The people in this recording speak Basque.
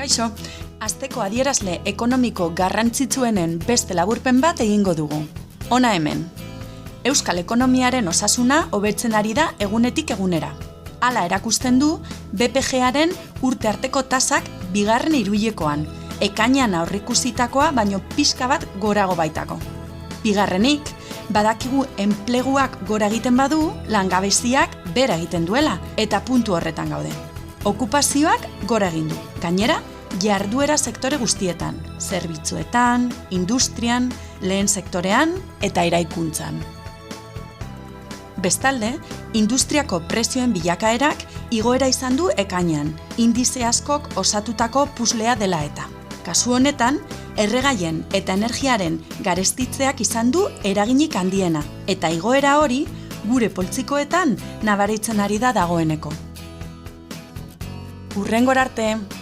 Kaixo, asteko adierazle ekonomiko garrantzitsuenen beste laburpen bat egingo dugu. Hona hemen. Euskal ekonomiaren osasuna hobetzen ari da egunetik egunera. Hala erakusten du BPG-aren urte arteko tasak bigarren hiruhilekoan, ekainean aurreikusitakoa baino pixka bat gorago baitako. Bigarrenik, badakigu enpleguak gora egiten badu, langabeziak bera egiten duela eta puntu horretan gaude. Okupazioak gora egin du. Gainera, jarduera sektore guztietan, zerbitzuetan, industrian, lehen sektorean eta eraikuntzan. Bestalde, industriako prezioen bilakaerak igoera izan du ekainean, indize askok osatutako puslea dela eta. Kasu honetan, erregaien eta energiaren garestitzeak izan du eraginik handiena, eta igoera hori gure poltsikoetan nabaritzen ari da dagoeneko. Hurrengora arte!